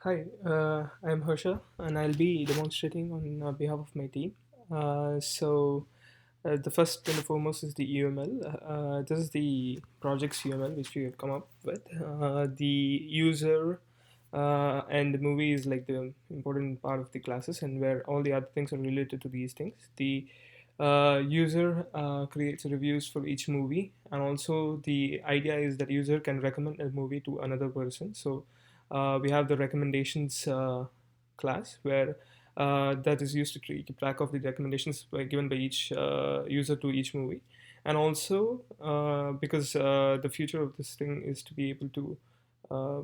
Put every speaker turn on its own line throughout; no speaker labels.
Hi, I'm Harsha, and I'll be demonstrating on behalf of my team. The first and the foremost is the UML. This is the project's UML which we have come up with. The user and the movie is like the important part of the classes, and where all the other things are related to these things. The user creates reviews for each movie, and also the idea is that user can recommend a movie to another person. We have the recommendations class where that is used to keep track of the recommendations given by each user to each movie. And also, because the future of this thing is to be able to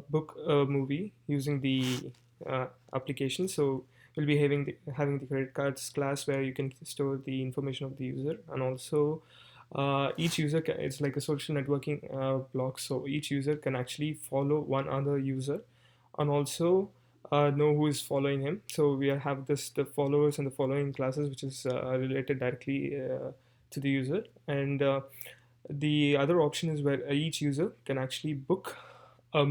book a movie using the application. So we'll be having the credit cards class where you can store the information of the user, and also each user it's like a social networking block. So each user can actually follow one other user, and also know who is following him. So have this the followers and the following classes, which is related directly to the user. And the other option is where each user can actually book a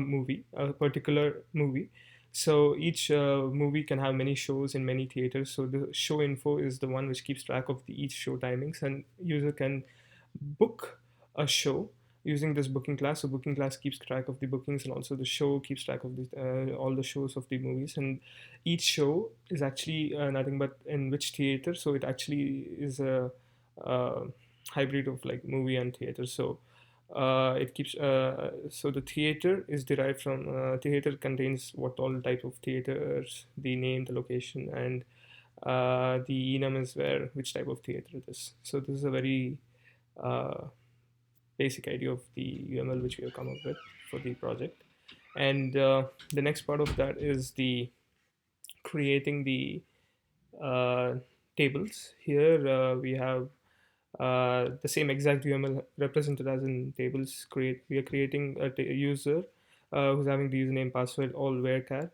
particular movie. So each movie can have many shows in many theaters. So the show info is the one which keeps track of each show timings, and user can book a show using this booking class. So booking class keeps track of the bookings, and also the show keeps track of all the shows of the movies. And each show is actually nothing but in which theater. So it actually is a hybrid of like movie and theater. So it keeps so the theater is derived from theater contains what all type of theaters, the name, the location, and the enum is where which type of theater it is. So this is a very uh, basic idea of the UML which we have come up with for the project. And the next part of that is the creating the uh, tables. Here we have the same exact UML represented as in tables. We are creating a user who's having the username, password, all varchar,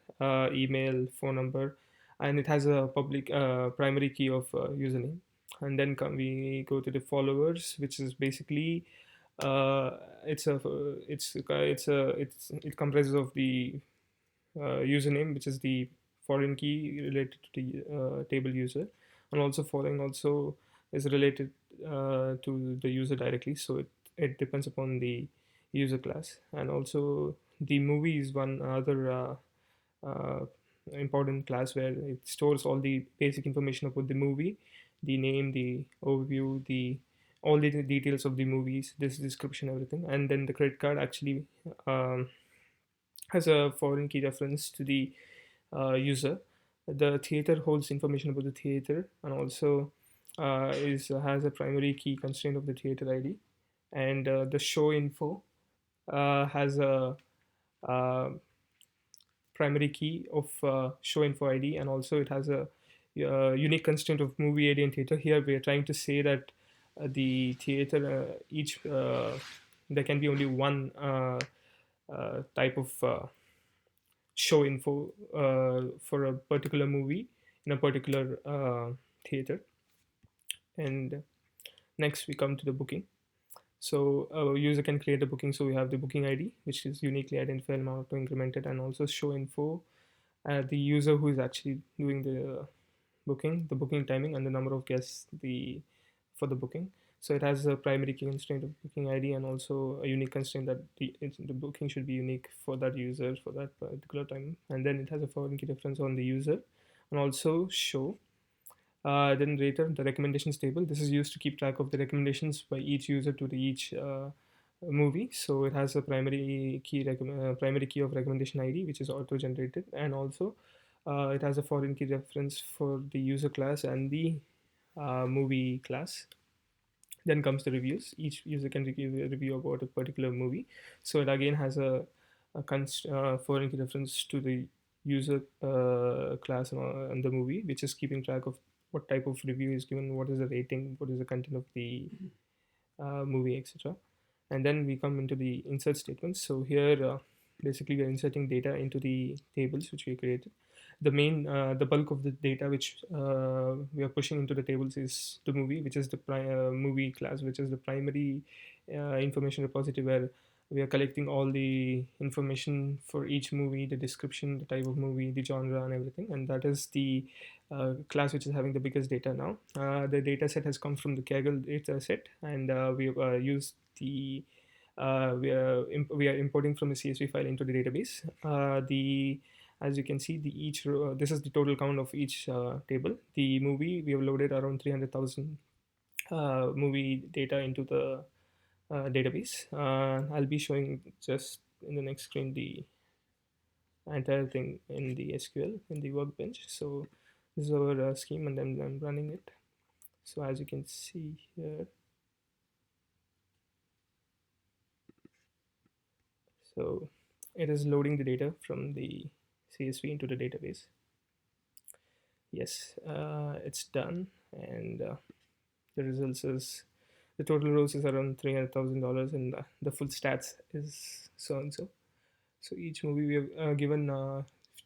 email, phone number, and it has a public primary key of username. And then we go to the followers, which is basically uh, it comprises of the username, which is the foreign key related to the table user, and also following also is related to the user directly. So it depends upon the user class. And also the movie is one other uh, important class where it stores all the basic information about the movie, the name, the overview, the all the details of the movies, this description, everything. And then the credit card actually um, has a foreign key reference to the user. The theater holds information about the theater, and also is has a primary key constraint of the theater ID. And the show info has a uh, primary key of show info ID, and also it has a unique constraint of movie ID and theater. Here we are trying to say that the theater each there can be only one type of show info for a particular movie in a particular theater. And next we come to the booking. So a user can create a booking. So we have the booking ID, which is uniquely identified and auto incremented, and also show info, the user who is actually doing the booking, the booking timing, and the number of guests for the booking. So it has a primary key constraint of booking ID, and also a unique constraint that the booking should be unique for that user for that particular time. And then it has a foreign key reference on the user, and also show. Then later the recommendations table. This is used to keep track of the recommendations by each user to the each movie. So it has a primary key of recommendation ID, which is auto generated, and also it has a foreign key reference for the user class and the movie class. Then comes the reviews. Each user can give a review about a particular movie. So it again has a foreign key reference to the user class and the movie, which is keeping track of what type of review is given, what is the rating, what is the content of the movie, etc. And then we come into the insert statements. So here, basically, we are inserting data into the tables which we created. The bulk of the data which we are pushing into the tables is the movie, which is the movie class, which is the primary information repository where We are collecting all the information for each movie, the description, the type of movie, the genre, and everything. And that is the class which is having the biggest data now. The data set has come from the Kaggle data set, and we used the we are importing from the CSV file into the database. The As you can see, the each row, this is the total count of each table. The movie, we have loaded around 300,000 movie data into the database. I'll be showing just in the next screen the entire thing in the SQL in the workbench. So this is our scheme, and then I'm running it. So as you can see here, so it is loading the data from the CSV into the database. Yes, it's done, and the results is the total rows is around $300,000, and the full stats is so and so. So each movie we have given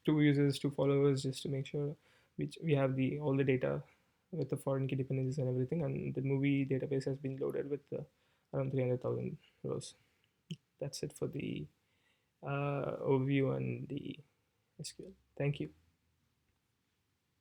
two users, two followers, just to make sure which we have the all the data with the foreign key dependencies and everything, and the movie database has been loaded with around 300,000 rows. That's it for the overview and the SQL. Thank you.